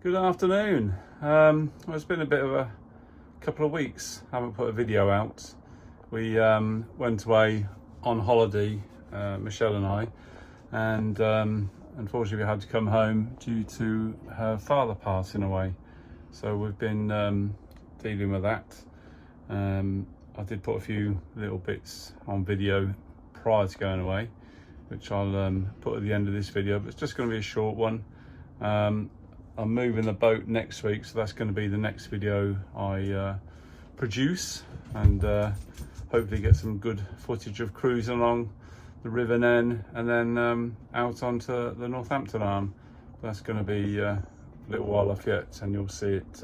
Good afternoon. Well, it's been a bit of a couple of weeks. I haven't put a video out. We went away on holiday, Michelle and I, and unfortunately we had to come home due to her father passing away. So we've been dealing with that. I did put a few little bits on video prior to going away, which I'll put at the end of this video, but it's just going to be a short one. I'm moving the boat next week, so that's going to be the next video I produce, and hopefully get some good footage of cruising along the River Nen and then out onto the Northampton arm. That's going to be a little while off yet, and you'll see it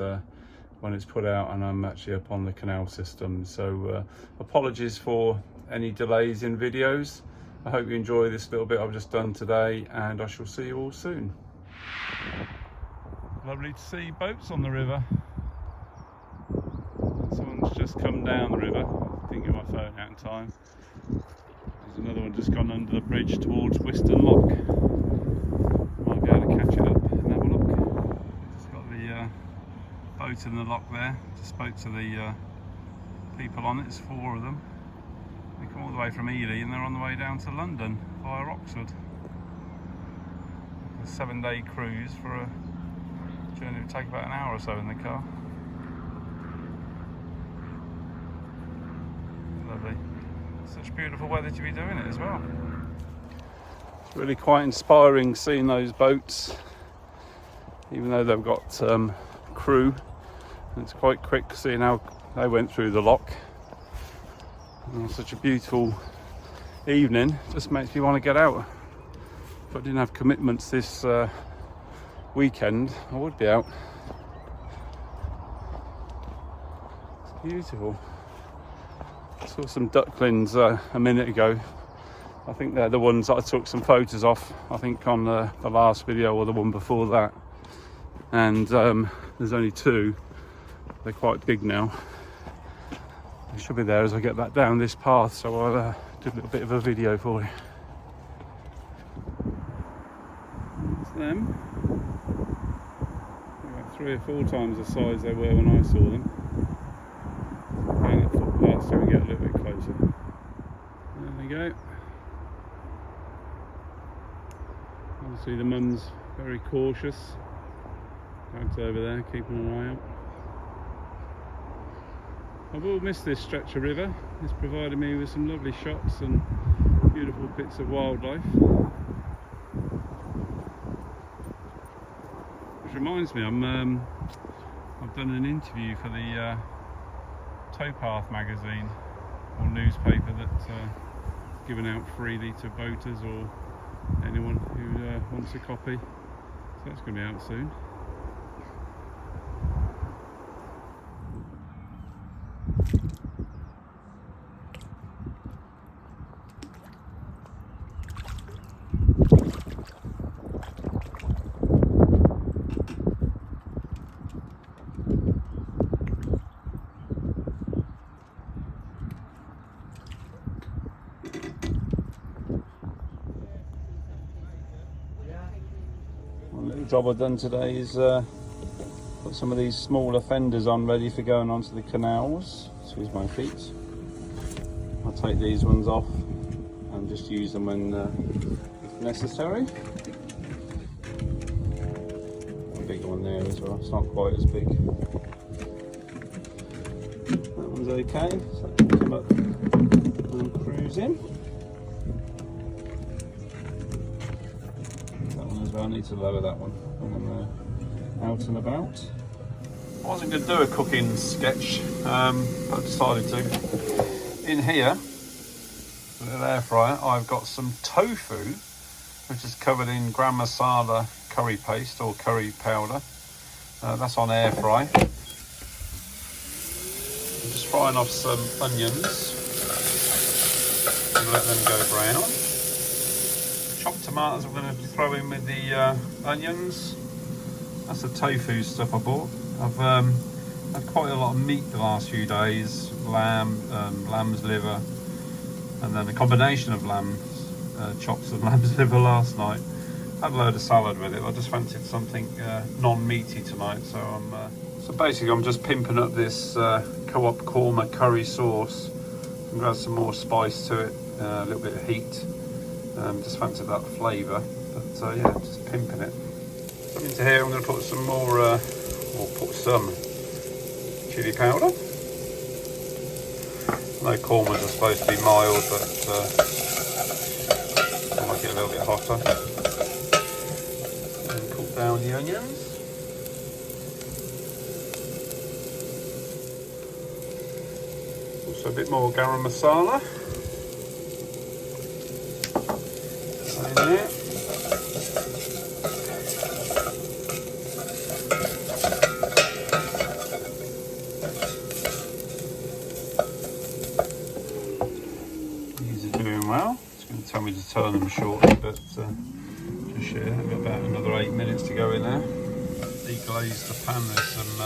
when it's put out and I'm actually up on the canal system. So apologies for any delays in videos. I hope you enjoy this little bit I've just done today, and I shall see you all soon. Lovely to see boats on the river. Someone's just come down the river. I didn't get my phone out in time. There's another one just gone under the bridge towards Whiston Lock. Might be able to catch it up and have a look. Just got the boat in the lock there. Just spoke to the people on it. There's 4 of them. They come all the way from Ely and they're on the way down to London via Oxford. A 7-day cruise for a journey would take about an hour or so in the car. Lovely. Such beautiful weather to be doing it as well. It's really quite inspiring seeing those boats, even though they've got crew. And it's quite quick seeing how they went through the lock. And such a beautiful evening, just makes me want to get out. If I didn't have commitments this weekend, I would be out. It's beautiful. I saw some ducklings a minute ago. I think they're the ones that I took some photos of, I think on the last video or the one before that. And there's only 2. They're quite big now. They should be there as I get back down this path, so I'll do a little bit of a video for you. It's them. 3 or 4 times the size they were when I saw them. Down that footpath so we get a little bit closer. There we go. Obviously the mum's very cautious. Dad's over there keeping an eye out. I will miss this stretch of river. It's provided me with some lovely shots and beautiful bits of wildlife. Which reminds me, I've done an interview for the Towpath magazine or newspaper that's given out freely to boaters or anyone who wants a copy. So that's going to be out soon. One little job I've done today is put some of these smaller fenders on ready for going onto the canals. Excuse my feet. I'll take these ones off and just use them when if necessary. A big one there as well, it's not quite as big. That one's okay, so I can come up and cruise in. That one as well, I need to lower that one when I'm out and about. I wasn't going to do a cooking sketch, but I decided to. In here, a little air fryer, I've got some tofu, which is covered in gram masala curry paste or curry powder. That's on air fry. I'm just frying off some onions and let them go brown. Chopped tomatoes I'm going to throw in with the onions. That's the tofu stuff I bought. I've had quite a lot of meat the last few days, lamb's liver, and then a combination of lamb's chops and lamb's liver last night. had a load of salad with it. I just fancied something non-meaty tonight, so so basically I'm just pimping up this Tofu Korma curry sauce. I'm gonna add some more spice to it, a little bit of heat. Just fancied that flavour, but yeah, just pimping it. Into here I'm going to put some more, or put some chili powder. I know kormas are supposed to be mild, but I like it a little bit hotter. And cook down the onions. Also a bit more garam masala. In there. These are doing well. It's going to tell me to turn them shortly, but just share. I've got about another 8 minutes to go in there. Deglaze the pan with some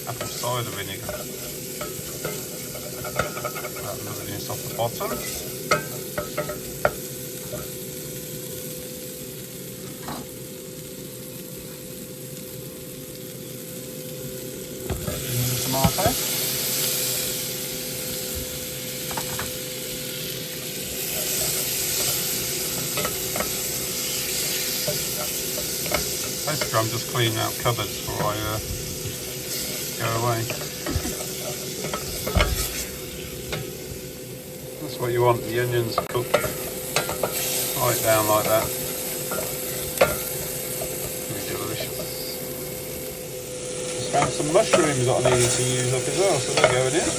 apple cider vinegar. That moving off the bottom. Tomato. Basically, I'm just cleaning out cupboards before I go away. That's what you want, the onions cooked right down like that. Really delicious. Just found some mushrooms that I needed to use up as well, so they're going in.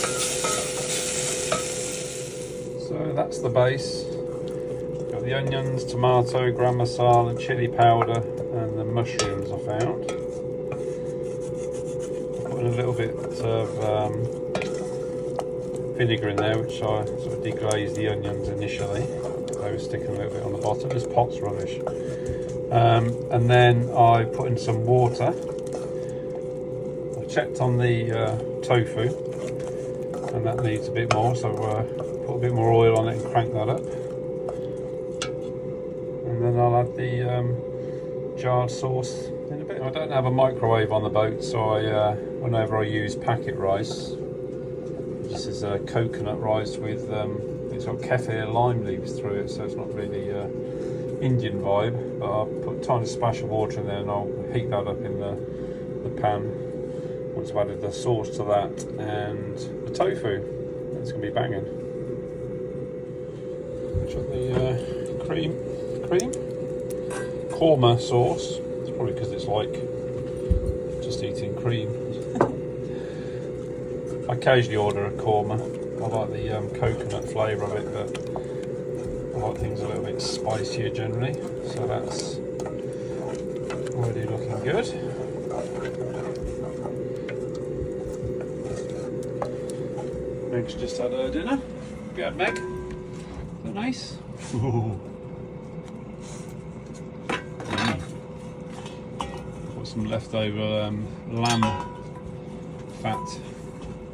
So that's the base. Got the onions, tomato, garam masala, chili powder, and the mushrooms I found. Put in a little bit of vinegar in there, which I sort of deglazed the onions initially. They were sticking a little bit on the bottom. This pot's rubbish. And then I put in some water. I checked on the tofu, and that needs a bit more, so put a bit more oil on it and crank that up. And then I'll add the jarred sauce in a bit. I don't have a microwave on the boat, so whenever I use packet rice, this is coconut rice with it's got kefir lime leaves through it, so it's not really Indian vibe. But I'll put a tiny splash of water in there, and I'll heat that up in the pan. Once I've added the sauce to that and the tofu, it's going to be banging. Got the cream korma sauce. It's probably because it's like just eating cream. I occasionally order a korma. I like the coconut flavour of it, but I like things a little bit spicier generally. So that's already looking good. Meg's just had her dinner. Go ahead, Meg. Is that nice? Ooh. Got some leftover lamb fat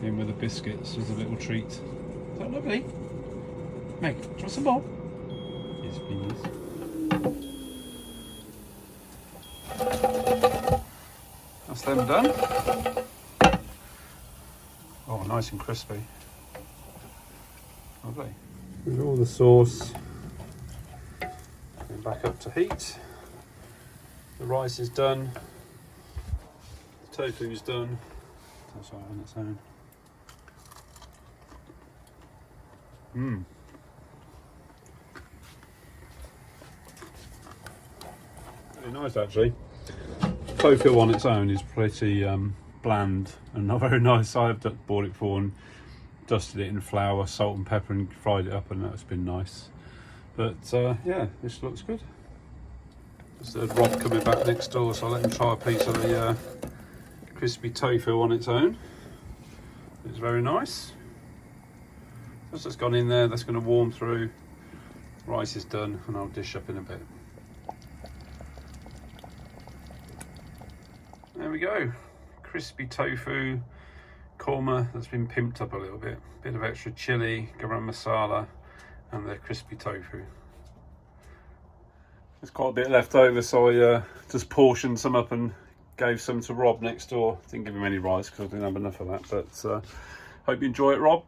in with the biscuits as a little treat. Is that lovely? Meg, do you want some more? Yes, please. That's them done. Oh, nice and crispy. Lovely. With all the sauce and back up to heat. The rice is done. The tofu is done. That's right on its own. Very nice actually. Tofu on its own is pretty bland and not very nice. I've bought it for and dusted it in flour, salt and pepper and fried it up, and that's been nice. But yeah, this looks good. There's Rob coming back next door, so I'll let him try a piece of the crispy tofu on its own. It's very nice. That's just gone in there, that's going to warm through. Rice is done, and I'll dish up in a bit. There we go. Crispy tofu korma that's been pimped up a little bit. Bit of extra chili, garam masala, and the crispy tofu. There's quite a bit left over, so I just portioned some up and gave some to Rob next door. Didn't give him any rice because I didn't have enough of that, but hope you enjoy it, Rob.